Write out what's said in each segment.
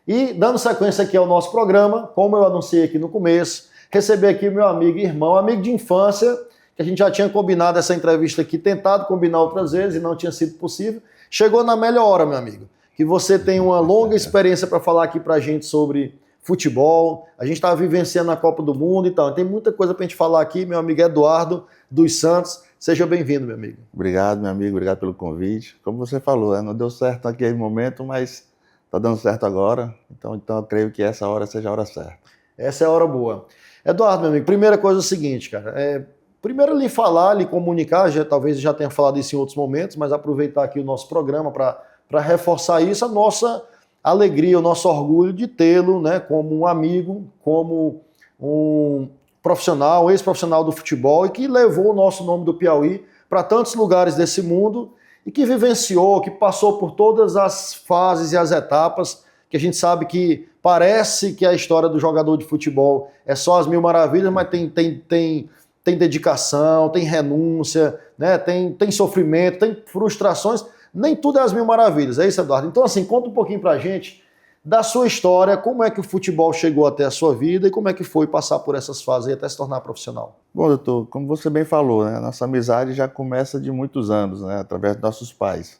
E dando sequência aqui ao nosso programa, como eu anunciei aqui no começo, receber aqui o meu amigo e irmão, amigo de infância, que a gente já tinha combinado essa entrevista aqui, tentado combinar outras vezes e não tinha sido possível. Chegou na melhor hora, meu amigo, que você tem uma longa experiência para falar aqui para a gente sobre futebol. A gente está vivenciando a Copa do Mundo e tal. Tem muita coisa para a gente falar aqui. Meu amigo Eduardo dos Santos, seja bem-vindo, meu amigo. Obrigado, meu amigo, obrigado pelo convite. Como você falou, não deu certo naquele momento, mas está dando certo agora. Então eu creio que essa hora seja a hora certa. Essa é a hora boa. Eduardo, meu amigo, primeira coisa é o seguinte, cara. Primeiro lhe falar, lhe comunicar, talvez já tenha falado isso em outros momentos, mas aproveitar aqui o nosso programa para reforçar isso, a nossa alegria, o nosso orgulho de tê-lo, né, como um amigo, como um profissional, um ex-profissional do futebol e que levou o nosso nome do Piauí para tantos lugares desse mundo e que vivenciou, que passou por todas as fases e as etapas que a gente sabe que parece que a história do jogador de futebol é só as mil maravilhas, mas tem dedicação, tem renúncia, né? tem sofrimento, tem frustrações, nem tudo é as mil maravilhas, é isso, Eduardo? Então, assim, conta um pouquinho pra gente da sua história, como é que o futebol chegou até a sua vida e como é que foi passar por essas fases e até se tornar profissional. Bom, doutor, como você bem falou, né, nossa amizade já começa de muitos anos, né, através dos nossos pais.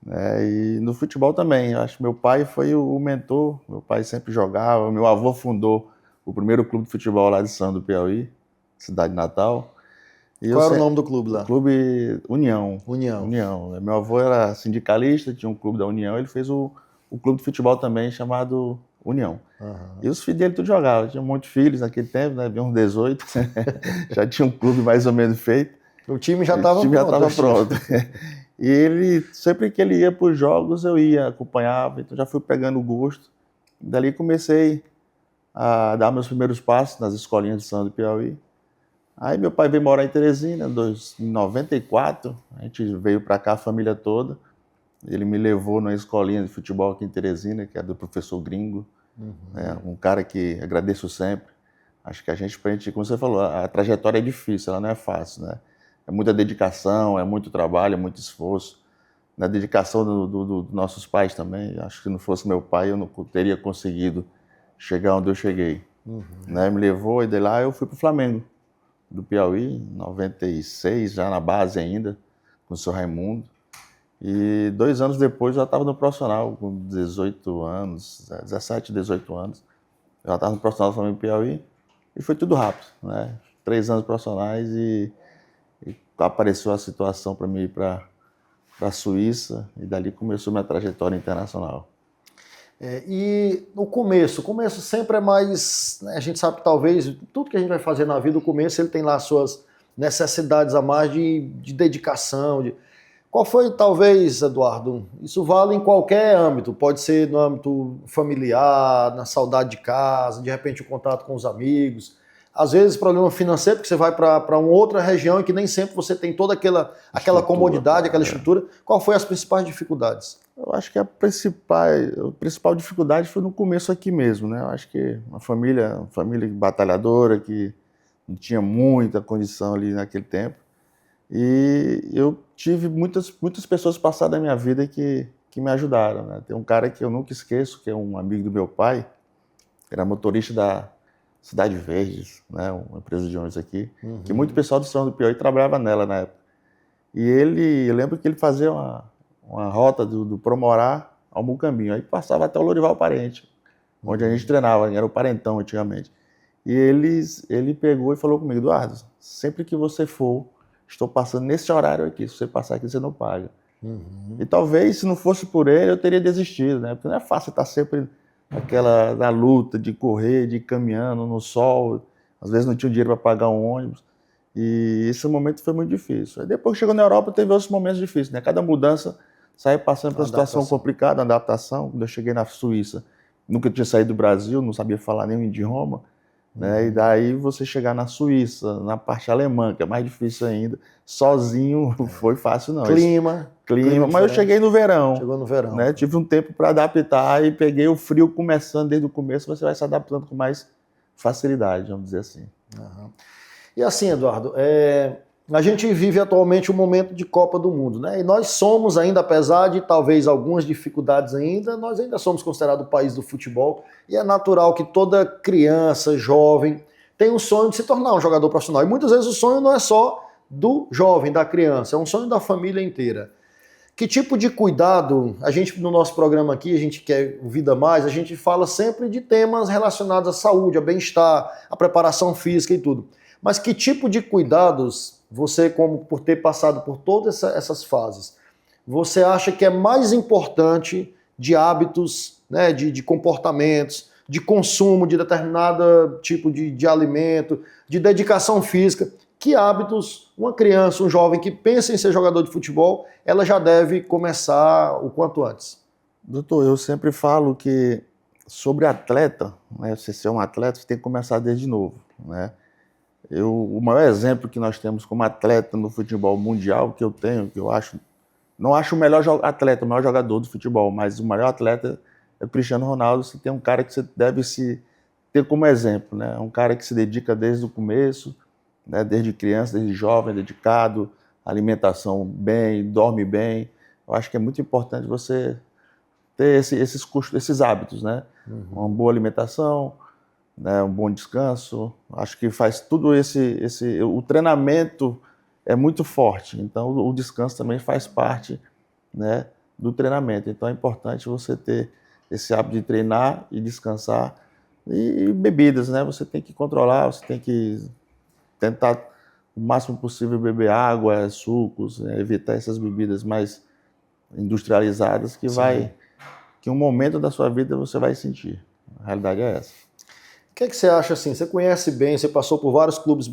E no futebol também, eu acho que meu pai foi o mentor, meu pai sempre jogava, meu avô fundou o primeiro clube de futebol lá de São do Piauí, cidade natal. E qual era o nome do clube lá? Clube União. União. Meu avô era sindicalista, tinha um clube da União, ele fez o clube de futebol também chamado União. Uhum. E os filhos dele tudo jogavam, tinha muitos filhos naquele tempo, né? Havia uns 18, já tinha um clube mais ou menos feito. O time já estava pronto. E ele, sempre que ele ia para os jogos, eu ia, acompanhava, então já fui pegando o gosto. Dali comecei a dar meus primeiros passos nas escolinhas de São do Piauí. Aí meu pai veio morar em Teresina, em 94, a gente veio para cá a família toda. Ele me levou numa escolinha de futebol aqui em Teresina, que é do professor Gringo, um cara que agradeço sempre. Acho que a gente, como você falou, a trajetória é difícil, ela não é fácil, né? É muita dedicação, é muito trabalho, é muito esforço. Na dedicação dos nossos pais também, acho que se não fosse meu pai, eu não teria conseguido chegar onde eu cheguei. Né? Me levou e de lá eu fui para o Flamengo do Piauí, em 96, já na base ainda, com o seu Raimundo. E 2 anos depois eu já estava no profissional, com 18 anos, 17, 18 anos. Eu já estava no profissional do Flamengo do Piauí e foi tudo rápido, né? 3 anos profissionais e apareceu a situação para mim ir para a Suíça e dali começou minha trajetória internacional. E no começo sempre é mais, né, a gente sabe que talvez tudo que a gente vai fazer na vida, o começo ele tem lá suas necessidades a mais de dedicação. Qual foi, talvez, Eduardo, isso vale em qualquer âmbito, pode ser no âmbito familiar, na saudade de casa, de repente o contato com os amigos, às vezes problema financeiro, porque você vai para uma outra região e que nem sempre você tem toda aquela comodidade, aquela estrutura. Qual foi as principais dificuldades? Eu acho que a principal dificuldade foi no começo aqui mesmo, né? Eu acho que uma família batalhadora, que não tinha muita condição ali naquele tempo. E eu tive muitas pessoas passadas na minha vida que me ajudaram, né? Tem um cara que eu nunca esqueço, que é um amigo do meu pai, era motorista da Cidade Verdes, né? Uma empresa de ônibus aqui, que muito pessoal do São do Piauí trabalhava nela na época. E eu lembro que ele fazia uma rota do Promorá ao Mucambinho, aí passava até o Lourival Parente, onde a gente treinava, era o Parentão antigamente. E ele pegou e falou comigo: Eduardo, sempre que você for, estou passando nesse horário aqui, se você passar aqui você não paga. E talvez se não fosse por ele eu teria desistido, né? Porque não é fácil estar sempre na luta de correr, de ir caminhando no sol, às vezes não tinha dinheiro para pagar um ônibus. E esse momento foi muito difícil. Aí depois que chegou na Europa, teve outros momentos difíceis, né? Cada mudança saía passando por uma situação complicada, adaptação. Quando eu cheguei na Suíça, nunca tinha saído do Brasil, não sabia falar nenhum idioma, né? E daí você chegar na Suíça, na parte alemã, que é mais difícil ainda, sozinho, foi fácil não. Clima, mas eu cheguei no verão. Chegou no verão. Né? Tive um tempo para adaptar e peguei o frio começando desde o começo, você vai se adaptando com mais facilidade, vamos dizer assim. E assim, Eduardo, A gente vive atualmente um momento de Copa do Mundo, né? E nós somos ainda, apesar de talvez algumas dificuldades ainda, nós ainda somos considerados o país do futebol e é natural que toda criança, jovem, tenha um sonho de se tornar um jogador profissional. E muitas vezes o sonho não é só do jovem, da criança, é um sonho da família inteira. Que tipo de cuidado, a gente no nosso programa aqui, a gente quer Vida Mais, a gente fala sempre de temas relacionados à saúde, a bem-estar, à preparação física e tudo. Mas que tipo de cuidados você, como por ter passado por todas essas fases, você acha que é mais importante de hábitos, né, de comportamentos, de consumo de determinado tipo de alimento, de dedicação física? Que hábitos uma criança, um jovem que pensa em ser jogador de futebol, ela já deve começar o quanto antes? Doutor, eu sempre falo que sobre atleta, né, você ser um atleta, você tem que começar desde novo, né? O maior exemplo que nós temos como atleta no futebol mundial, que eu tenho, que eu acho, não acho o melhor atleta, o maior jogador do futebol, mas o maior atleta é o Cristiano Ronaldo. Você tem um cara que você deve se ter como exemplo, né? Um cara que se dedica desde o começo, né? Desde criança, desde jovem, dedicado, alimentação bem, dorme bem. Eu acho que é muito importante você ter esses hábitos, né? Uma boa alimentação, né, um bom descanso. Acho que faz tudo o treinamento é muito forte, então o descanso também faz parte, né, do treinamento. Então é importante você ter esse hábito de treinar e descansar. E bebidas, né, você tem que controlar, você tem que tentar o máximo possível beber água, sucos, né, evitar essas bebidas mais industrializadas que um momento da sua vida você vai sentir. A realidade é essa. O que é que você acha assim? Você conhece bem, você passou por vários clubes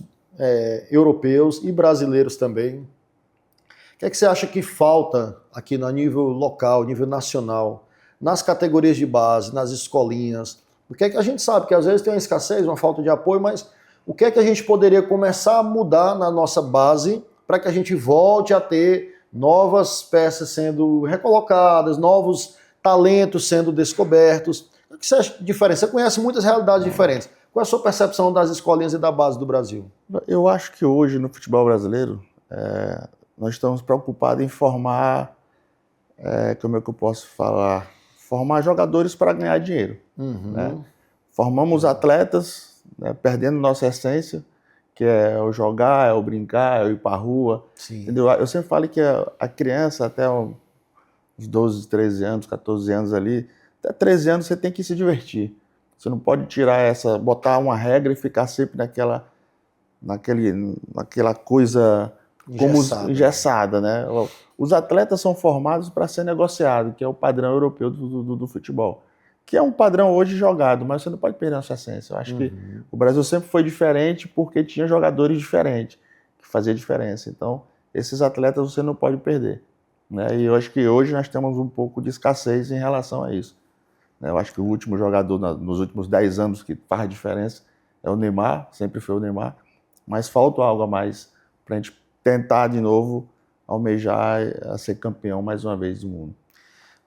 europeus e brasileiros também. O que é que você acha que falta aqui no nível local, nível nacional, nas categorias de base, nas escolinhas? O que é que a gente sabe que às vezes tem uma escassez, uma falta de apoio, mas o que é que a gente poderia começar a mudar na nossa base para que a gente volte a ter novas peças sendo recolocadas, novos talentos sendo descobertos? O que você acha de diferença? Você conhece muitas realidades diferentes. Qual é a sua percepção das escolinhas e da base do Brasil? Eu acho que hoje no futebol brasileiro nós estamos preocupados em formar, como é que eu posso falar? Formar jogadores para ganhar dinheiro. Né? Formamos atletas, né, perdendo nossa essência, que é o jogar, é o brincar, é o ir para a rua. Entendeu? Eu sempre falo que a criança, até uns 12, 13 anos, 14 anos ali, até 13 anos você tem que se divertir. Você não pode botar uma regra e ficar sempre naquela coisa engessada, né? Os atletas são formados para ser negociado, que é o padrão europeu do futebol, que é um padrão hoje jogado, mas você não pode perder a sua essência. Eu acho que o Brasil sempre foi diferente porque tinha jogadores diferentes, que faziam diferença. Então, esses atletas você não pode perder, né? E eu acho que hoje nós temos um pouco de escassez em relação a isso. Eu acho que o último jogador nos últimos 10 anos que faz a diferença é o Neymar, sempre foi o Neymar, mas falta algo a mais para a gente tentar de novo almejar a ser campeão mais uma vez do mundo.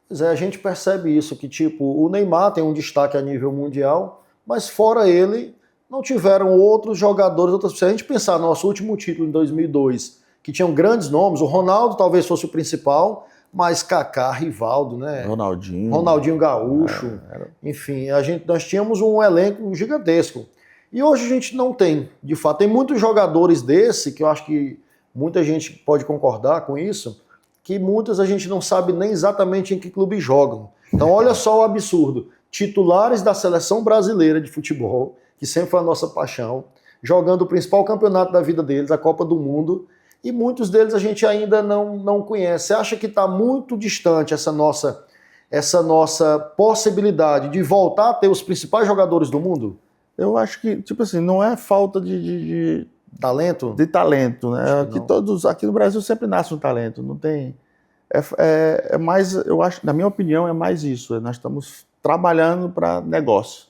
Pois é, a gente percebe isso, que tipo, o Neymar tem um destaque a nível mundial, mas fora ele, não tiveram outros jogadores, se a gente pensar no nosso último título em 2002, que tinham grandes nomes, o Ronaldo talvez fosse o principal, mas Kaká, Rivaldo, né? Ronaldinho Gaúcho, enfim, nós tínhamos um elenco gigantesco. E hoje a gente não tem, de fato. Tem muitos jogadores desse, que eu acho que muita gente pode concordar com isso, que muitos a gente não sabe nem exatamente em que clube jogam. Então olha só o absurdo. Titulares da seleção brasileira de futebol, que sempre foi a nossa paixão, jogando o principal campeonato da vida deles, a Copa do Mundo, e muitos deles a gente ainda não conhece. Você acha que está muito distante essa nossa possibilidade de voltar a ter os principais jogadores do mundo? Eu acho que, tipo assim, não é falta de talento? De talento, né? Aqui no Brasil sempre nasce um talento, não tem... É mais, eu acho, na minha opinião, é mais isso. Nós estamos trabalhando para negócio,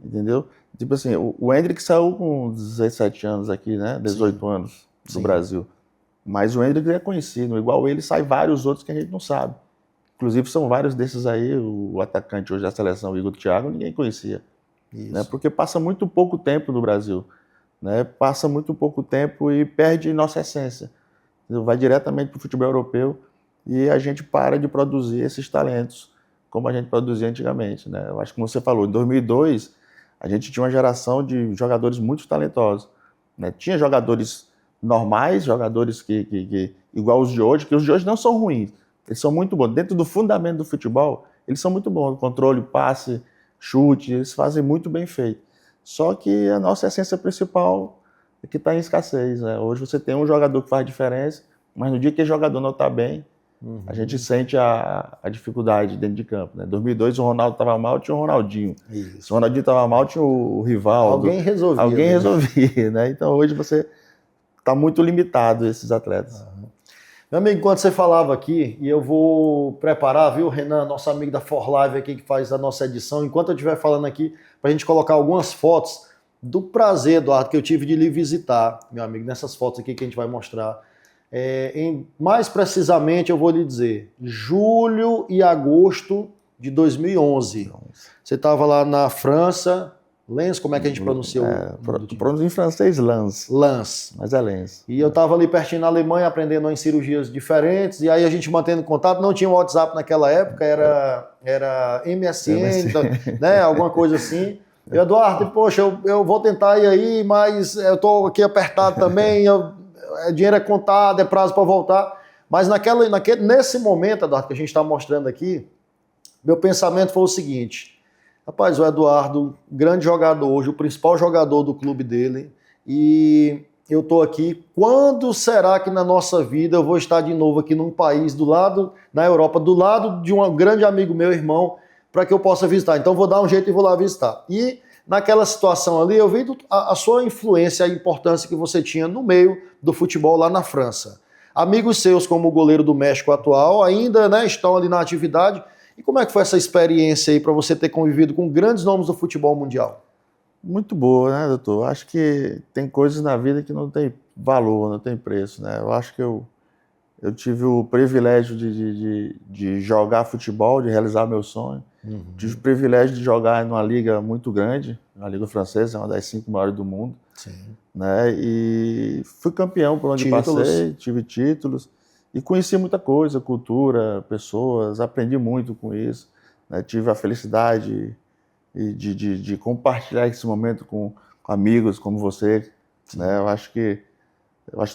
entendeu? Tipo assim, o Endrick saiu com 17 anos aqui, né? 18 anos do Brasil. Mas o Endrick é conhecido, igual ele sai vários outros que a gente não sabe. Inclusive são vários desses aí, o atacante hoje da seleção, o Igor Thiago, ninguém conhecia. Né? Porque passa muito pouco tempo no Brasil. né, passa muito pouco tempo e perde nossa essência. Vai diretamente para o futebol europeu e a gente para de produzir esses talentos como a gente produzia antigamente, né? Eu acho que, como você falou, em 2002 a gente tinha uma geração de jogadores muito talentosos, né? Tinha jogadores normais, jogadores que igual os de hoje, que os de hoje não são ruins, eles são muito bons. Dentro do fundamento do futebol, eles são muito bons. Controle, passe, chute, eles fazem muito bem feito. Só que a nossa essência principal é que está em escassez, né? Hoje você tem um jogador que faz diferença, mas no dia que o jogador não está bem, a gente sente a dificuldade dentro de campo, né? Em 2002 o Ronaldo estava mal, tinha o Ronaldinho. Isso. Se o Ronaldinho estava mal, tinha o Rivaldo. Alguém resolvia. Alguém resolvia, né? Então hoje você está muito limitado esses atletas. Meu amigo, enquanto você falava aqui, e eu vou preparar, viu, Renan, nosso amigo da For Live aqui que faz a nossa edição, enquanto eu estiver falando aqui, para a gente colocar algumas fotos do prazer, Eduardo, que eu tive de lhe visitar, meu amigo, nessas fotos aqui que a gente vai mostrar. Mais precisamente, eu vou lhe dizer, julho e agosto de 2011. Você estava lá na França, Lens, como é que a gente pronuncia Pronuncia em francês Lens. Lens. Mas é Lens. E eu estava ali pertinho na Alemanha, aprendendo em cirurgias diferentes, e aí a gente mantendo contato, não tinha WhatsApp naquela época, era MSN, né, alguma coisa assim. E Eduardo, poxa, eu vou tentar ir aí, mas eu estou aqui apertado também, dinheiro é contado, é prazo para voltar. Mas nesse momento, Eduardo, que a gente está mostrando aqui, meu pensamento foi o seguinte: rapaz, o Eduardo, grande jogador hoje, o principal jogador do clube dele, e eu estou aqui, quando será que na nossa vida eu vou estar de novo aqui num país do lado, na Europa, do lado de um grande amigo meu, irmão, para que eu possa visitar? Então vou dar um jeito e vou lá visitar. E naquela situação ali, eu vi a sua influência, a importância que você tinha no meio do futebol lá na França. Amigos seus, como o goleiro do México atual, ainda, né, estão ali na atividade. E como é que foi essa experiência aí para você ter convivido com grandes nomes do futebol mundial? Muito boa, né, doutor? Acho que tem coisas na vida que não tem valor, não tem preço, né? Eu acho que eu tive o privilégio de jogar futebol, de realizar meu sonho. Tive o privilégio de jogar numa liga muito grande, a Liga Francesa, é uma das 5 maiores do mundo. Sim. Né? E fui campeão por onde passei, tive títulos. E conheci muita coisa, cultura, pessoas, aprendi muito com isso. Né? Tive a felicidade de compartilhar esse momento com amigos como você. Né? Eu acho que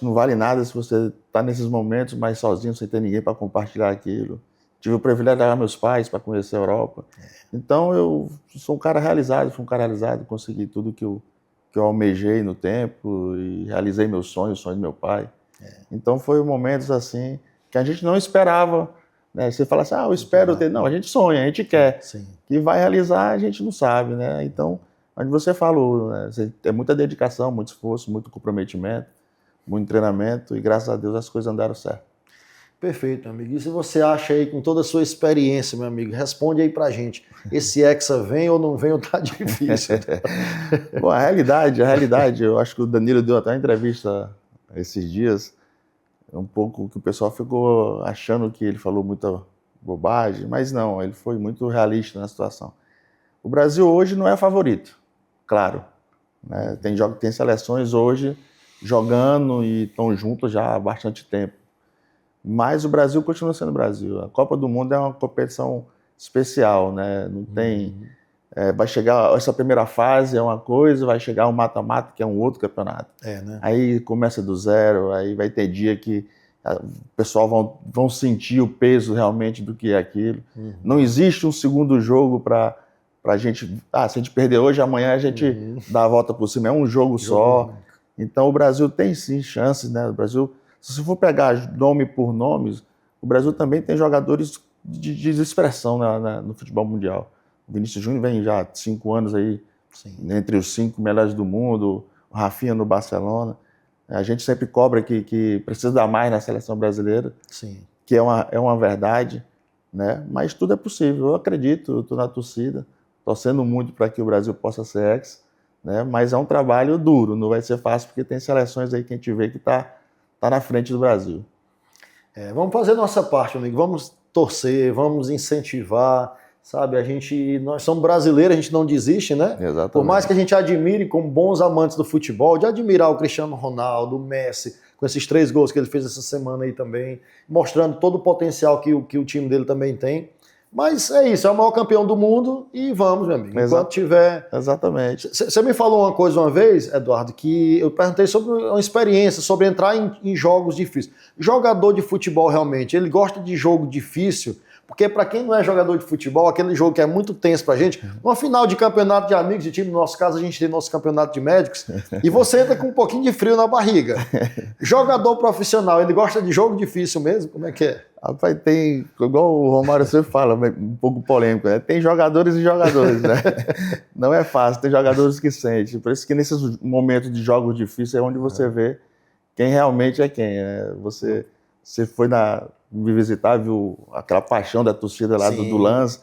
não vale nada se você está nesses momentos, mas sozinho, sem ter ninguém para compartilhar aquilo. Tive o privilégio de levar meus pais para conhecer a Europa. Então eu sou um cara realizado, consegui tudo que eu almejei no tempo e realizei meus sonhos, o sonho do meu pai. Então foi momentos assim que a gente não esperava, né? Você fala assim, eu espero ter. Não, a gente sonha, a gente quer. Sim. Que vai realizar, a gente não sabe, né? Então, onde você falou, né? É muita dedicação, muito esforço, muito comprometimento, muito treinamento e graças a Deus as coisas andaram certo. Perfeito, meu amigo. E se você acha aí, com toda a sua experiência, meu amigo, responde aí pra gente. Esse Hexa vem ou não vem ou tá difícil? Bom, a realidade, eu acho que o Danilo deu até uma entrevista esses dias, um pouco que o pessoal ficou achando que ele falou muita bobagem, mas não, ele foi muito realista na situação. O Brasil hoje não é favorito, claro. Né? Tem seleções hoje jogando e estão juntos já há bastante tempo. Mas o Brasil continua sendo o Brasil. A Copa do Mundo é uma competição especial, né? Não tem... vai chegar essa primeira fase é uma coisa, vai chegar um mata-mata que é um outro campeonato. Né? Aí começa do zero, aí vai ter dia que o pessoal vão sentir o peso realmente do que é aquilo. Não existe um segundo jogo para a gente... se a gente perder hoje, amanhã a gente dá a volta por cima. É um jogo só. Então o Brasil tem sim chances, né? O Brasil... Se você for pegar nome por nome, o Brasil também tem jogadores de expressão no futebol mundial. O Vinícius Júnior vem já há 5 anos aí, entre os 5 melhores do mundo, o Rafinha no Barcelona. A gente sempre cobra que precisa dar mais na seleção brasileira, que é uma verdade, né? Mas tudo é possível, eu acredito, eu estou na torcida, torcendo muito para que o Brasil possa ser ex, né? Mas é um trabalho duro, não vai ser fácil, porque tem seleções aí que a gente vê que está na frente do Brasil. Vamos fazer nossa parte, amigo. Vamos torcer, vamos incentivar. sabe? Nós somos brasileiros, a gente não desiste, né? Exatamente. Por mais que a gente admire como bons amantes do futebol, de admirar o Cristiano Ronaldo, o Messi, com esses 3 gols que ele fez essa semana aí também, mostrando todo o potencial que o time dele também tem. Mas é isso, é o maior campeão do mundo e vamos, meu amigo. Enquanto tiver... Exatamente. Você me falou uma coisa uma vez, Eduardo, que eu perguntei sobre uma experiência, sobre entrar em jogos difíceis. Jogador de futebol, realmente, ele gosta de jogo difícil, porque para quem não é jogador de futebol, aquele jogo que é muito tenso pra gente, uma final de campeonato de amigos de time, no nosso caso a gente tem nosso campeonato de médicos, e você entra com um pouquinho de frio na barriga. Jogador profissional, ele gosta de jogo difícil mesmo? Como é que é? Rapaz, tem, igual o Romário sempre fala, um pouco polêmico, né? Tem jogadores e jogadores, né? Não é fácil, tem jogadores que sentem. Por isso que nesses momentos de jogos difíceis é onde você vê quem realmente é quem, né? Você foi me visitar, viu aquela paixão da torcida lá do lance,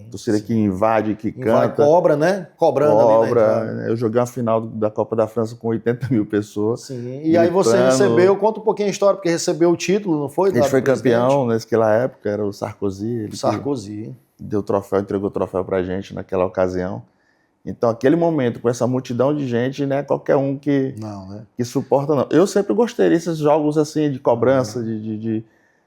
torcida que invade, que canta. Cobra, né? Cobrando cobra, ali, né? Eu joguei uma final da Copa da França com 80 mil pessoas. Sim, e aí você recebeu, conta um pouquinho a história, porque recebeu o título, não foi? Ele foi campeão naquela época, era o Sarkozy. Sarkozy. Deu o troféu, entregou o troféu pra gente naquela ocasião. Então, aquele momento, com essa multidão de gente, não é qualquer um que suporta, não. Eu sempre gostei desses jogos assim, de cobrança,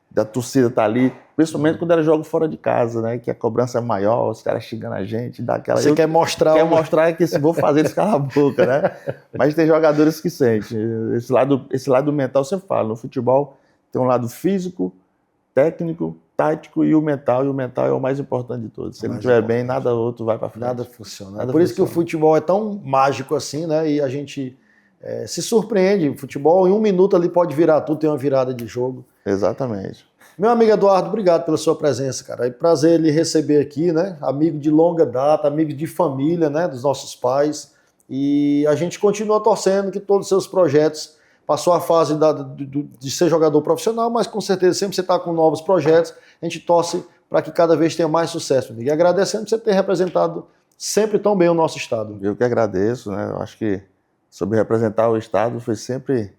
da torcida tá ali, principalmente quando era jogo fora de casa, né? Que a cobrança é maior, os caras xingando a gente, dá aquela... Você quer mostrar... Quer mostrar que se vou fazer, eles calam a boca, né? Mas tem jogadores que sentem. Esse lado mental, você fala, no futebol tem um lado físico, técnico, tático e o mental é o mais importante de todos. Se ele não estiver bem, nada outro vai para frente. Nada funciona. Por isso que o futebol é tão mágico assim, né? E a gente se surpreende. O futebol, em 1 minuto ali pode virar tudo, tem uma virada de jogo. Exatamente. Meu amigo Eduardo, obrigado pela sua presença, cara. É prazer lhe receber aqui, né? Amigo de longa data, amigo de família, né? Dos nossos pais. E a gente continua torcendo que todos os seus projetos... Passou a fase de ser jogador profissional, mas com certeza sempre você está com novos projetos. A gente torce para que cada vez tenha mais sucesso, amigo. E agradecendo por você ter representado sempre tão bem o nosso estado. Eu que agradeço, né? Eu acho que sobre representar o estado foi sempre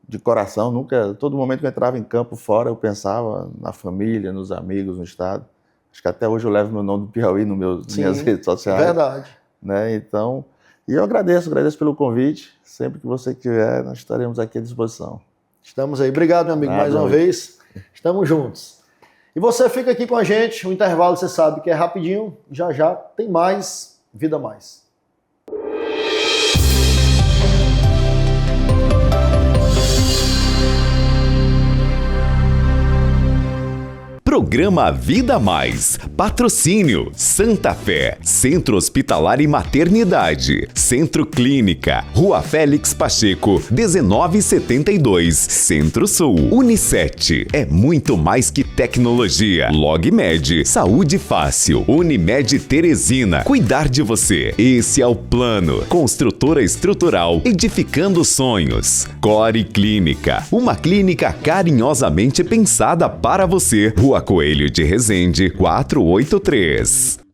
de coração. Nunca, todo momento que eu entrava em campo fora, eu pensava na família, nos amigos, no estado. Acho que até hoje eu levo meu nome do Piauí nas minhas redes sociais. Verdade. Né? Então, e eu agradeço pelo convite. Sempre que você quiser, nós estaremos aqui à disposição. Estamos aí. Obrigado, meu amigo, mais uma vez. Estamos juntos. E você fica aqui com a gente. O intervalo, você sabe que é rapidinho. Já já tem mais Vida Mais. Programa Vida Mais. Patrocínio Santa Fé, Centro Hospitalar e Maternidade, Centro Clínica, Rua Félix Pacheco, 1972, Centro-Sul. Unicet, é muito mais que tecnologia. LogMed, saúde fácil. Unimed Teresina, cuidar de você. Esse é o plano. Construtora estrutural, edificando sonhos. Core Clínica, uma clínica carinhosamente pensada para você. Rua Coelho de Resende, 483.